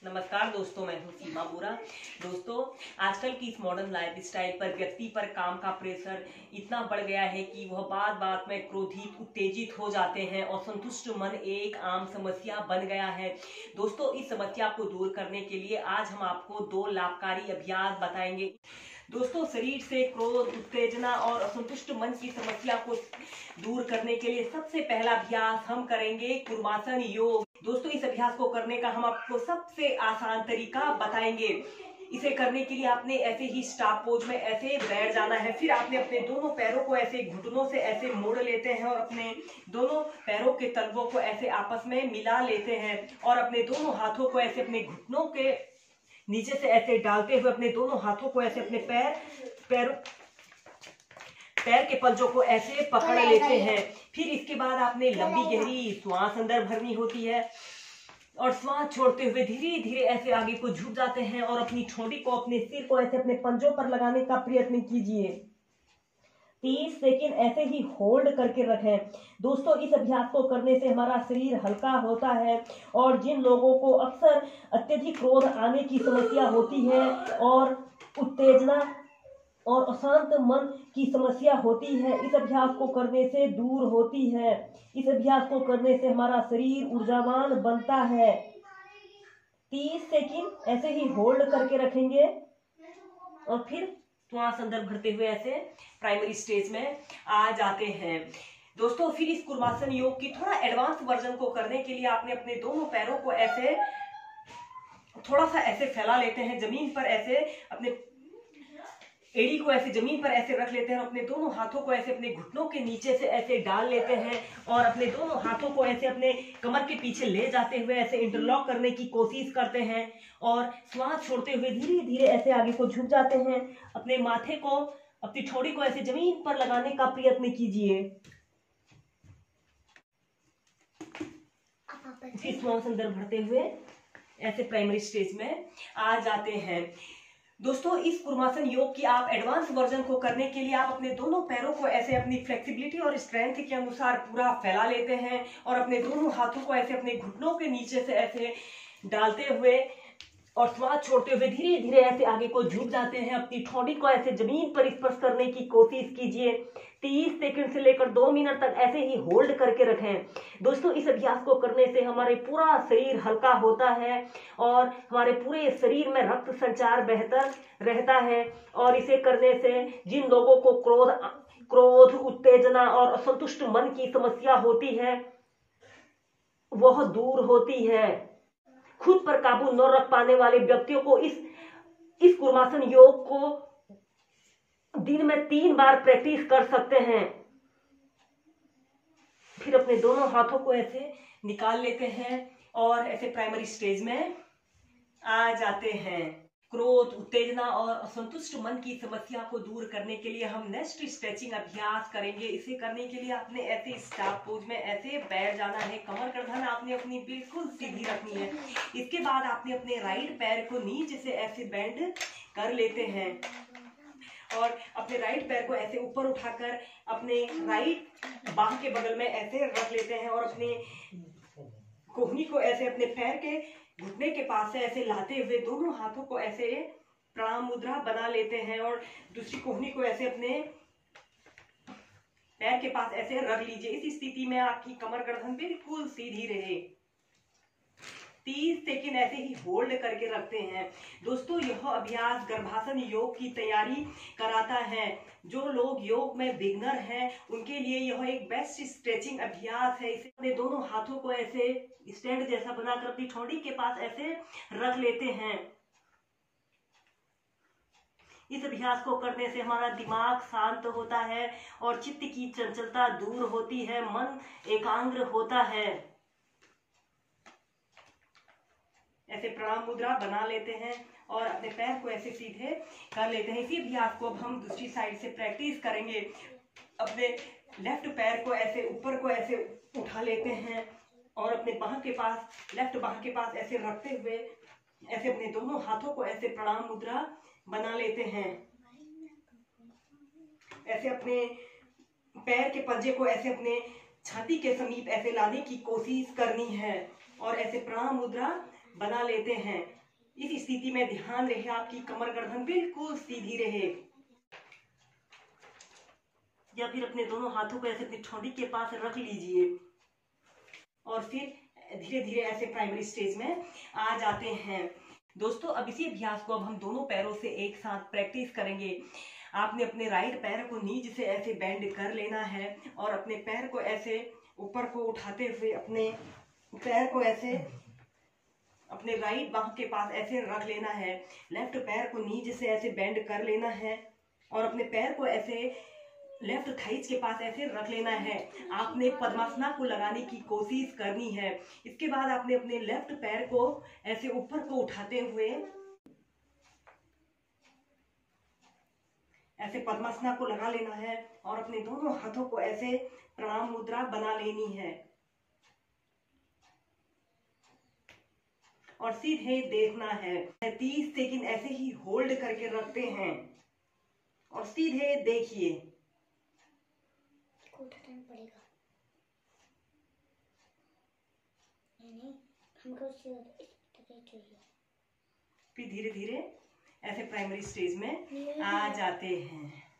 नमस्कार दोस्तों, मैं हूं सीमा बोरा। दोस्तों, आजकल की इस मॉडर्न लाइफ स्टाइल पर व्यक्ति पर काम का प्रेशर इतना बढ़ गया है कि वह बात बात में क्रोधित उत्तेजित हो जाते हैं और संतुष्ट मन एक आम समस्या बन गया है। दोस्तों, इस समस्या को दूर करने के लिए आज हम आपको 2 लाभकारी अभ्यास बताएंगे। दोस्तों, शरीर से क्रोध, उत्तेजना और असंतुष्ट मन की समस्या को दूर करने के लिए सबसे पहला अभ्यास हम करेंगे कुर्मासन योग। दोस्तों, इस अभ्यास को करने का हम आपको सबसे आसान तरीका बताएंगे। इसे करने के लिए आपने ऐसे ही स्टाप पोज में ऐसे बैठ जाना है। फिर आपने अपने दोनों पैरों को ऐसे घुटनों से ऐसे मोड़ लेते हैं और अपने दोनों पैरों के तलवों को ऐसे आपस में मिला लेते हैं और अपने दोनों हाथों को ऐसे अपने घुटनों के नीचे से ऐसे डालते हुए अपने दोनों हाथों को ऐसे अपने पैर के पंजों को ऐसे पकड़ लेते हैं। फिर इसके बाद आपने लंबी गहरी श्वास अंदर भरनी होती है और श्वास छोड़ते हुए धीरे धीरे ऐसे आगे को झुक जाते हैं और अपनी ठोड़ी को, अपने सिर को ऐसे अपने पंजों पर लगाने का प्रयत्न कीजिए। 30 सेकेंड ऐसे ही होल्ड करके रखें। दोस्तों, इस अभ्यास को करने से हमारा शरीर हल्का होता है और जिन लोगों को अक्सर अत्यधिक क्रोध आने की समस्या होती है और उत्तेजना और अशांत मन की समस्या होती है, इस अभ्यास को करने से दूर होती है। इस अभ्यास को करने से हमारा शरीर ऊर्जावान बनता है। 30 सेकेंड ऐसे ही होल्ड करके रखेंगे और फिर श्वास अंदर भरते हुए ऐसे प्राइमरी स्टेज में आ जाते हैं। दोस्तों, फिर इस कुर्मासन योग की थोड़ा एडवांस वर्जन को करने के लिए आपने अपने दोनों पैरों को ऐसे थोड़ा सा ऐसे फैला लेते हैं जमीन पर, ऐसे अपने एड़ी को ऐसे जमीन पर ऐसे रख लेते हैं और अपने दोनों हाथों को ऐसे अपने घुटनों के नीचे से ऐसे डाल लेते हैं और अपने दोनों हाथों को ऐसे अपने कमर के पीछे ले जाते हुए ऐसे इंटरलॉक करने की कोशिश करते हैं और श्वास छोड़ते हुए धीरे धीरे ऐसे आगे को झुक जाते हैं। अपने माथे को, अपनी ठोड़ी को ऐसे जमीन पर लगाने का प्रयत्न कीजिए। श्वास अंदर भरते हुए ऐसे प्राइमरी स्टेज में आ जाते हैं। दोस्तों, इस कुर्मासन योग की आप एडवांस वर्जन को करने के लिए आप अपने दोनों पैरों को ऐसे अपनी फ्लेक्सिबिलिटी और स्ट्रेंथ के अनुसार पूरा फैला लेते हैं और अपने दोनों हाथों को ऐसे अपने घुटनों के नीचे से ऐसे डालते हुए और श्वास छोड़ते हुए धीरे धीरे ऐसे आगे को झुक जाते हैं। अपनी ठोड़ी को ऐसे जमीन पर स्पर्श करने की कोशिश कीजिए। 30 सेकंड से लेकर 2 मिनट तक ऐसे ही होल्ड करके रखें। दोस्तों, इस अभ्यास को करने से हमारे पूरा शरीर हल्का होता है और हमारे पूरे शरीर में रक्त संचार बेहतर रहता है और इसे करने से जिन लोगों को क्रोध, उत्तेजना और असंतुष्ट मन की समस्या होती है वह दूर होती है। खुद पर काबू न रख पाने वाले व्यक्तियों को इस कुर्मासन योग को दिन में 3 बार प्रैक्टिस कर सकते हैं। फिर अपने दोनों हाथों को ऐसे निकाल लेते हैं और ऐसे प्राइमरी स्टेज में आ जाते हैं। क्रोध, उत्तेजना और असंतुष्ट मन की समस्या को दूर करने के लिए हम नेक्स्ट स्ट्रेचिंग अभ्यास करेंगे। इसे करने के लिए आपने ऐसे स्टाप पोज में ऐसे बैठ जाना है। कमर गर्दन आपने अपनी बिल्कुल सीधी रखनी है। इसके बाद आपने अपने राइट पैर को नीचे से ऐसे बेंड कर लेते हैं और अपने राइट पैर को ऐसे ऊपर उठाकर अपने राइट बाह के बगल में ऐसे रख लेते हैं और अपने कोहनी को ऐसे अपने पैर के घुटने के पास से ऐसे लाते हुए दोनों हाथों को ऐसे प्रणाम मुद्रा बना लेते हैं और दूसरी कोहनी को ऐसे अपने पैर के पास ऐसे रख लीजिए। इस स्थिति में आपकी कमर गर्दन बिल्कुल सीधी रहे। 30 सेकेंड ऐसे ही होल्ड करके रखते हैं। दोस्तों, यह अभ्यास गर्भासन योग की तैयारी कराता है। जो लोग योग में बिगनर हैं उनके लिए यह एक बेस्ट स्ट्रेचिंग अभ्यास है। इसे अपने दोनों हाथों को ऐसे स्टैंड जैसा बनाकर अपनी ठोड़ी के पास ऐसे रख लेते हैं। इस अभ्यास को करने से हमारा दिमाग शांत होता है और चित्त की चंचलता दूर होती है, मन एकाग्र होता है। ऐसे प्रणाम मुद्रा बना लेते हैं और अपने पैर को ऐसे सीधे कर लेते हैं। इसी अभ्यास को अब हम दूसरी साइड से प्रैक्टिस करेंगे। अपने लेफ्ट पैर को ऐसे ऊपर को ऐसे उठा लेते हैं और अपने बाह के पास, लेफ्ट बाह के पास ऐसे रखते हुए ऐसे अपने दोनों हाथों को ऐसे प्रणाम मुद्रा बना लेते हैं। ऐसे अपने पैर के पंजे को ऐसे अपने छाती के समीप ऐसे लाने की कोशिश करनी है और ऐसे प्रणाम मुद्रा बना लेते हैं। इस स्थिति में ध्यान रहे आपकी कमर गर्दन बिल्कुल सीधी रहे। या फिर अपने दोनों हाथों को ऐसे अपनी ठोड़ी के पास रख लीजिए और फिर धीरे धीरे ऐसे प्राइमरी स्टेज में आ जाते हैं। दोस्तों अब इसी अभ्यास को अब हम दोनों पैरों से एक साथ प्रैक्टिस करेंगे। आपने अपने राइट पैर को नीचे से ऐसे बेंड कर लेना है और अपने पैर को ऐसे ऊपर को उठाते हुए अपने पैर को ऐसे अपने राइट बाहु के पास ऐसे रख लेना है। लेफ्ट पैर को नीचे से ऐसे बेंड कर लेना है और अपने पैर को ऐसे लेफ्ट थाइज के पास ऐसे रख लेना है। आपने पद्मासना को लगाने की कोशिश करनी है। इसके बाद आपने अपने लेफ्ट पैर को ऐसे ऊपर को उठाते हुए ऐसे पद्मासना को लगा लेना है और अपने दोनों हाथों को ऐसे प्रणाम मुद्रा बना लेनी है और सीधे देखना है। 30 सेकंड ऐसे ही होल्ड करके रखते हैं और सीधे देखिए। टाइम पड़ेगा नहीं, हमको चाहिए। फिर धीरे धीरे ऐसे प्राइमरी स्टेज में आ जाते हैं।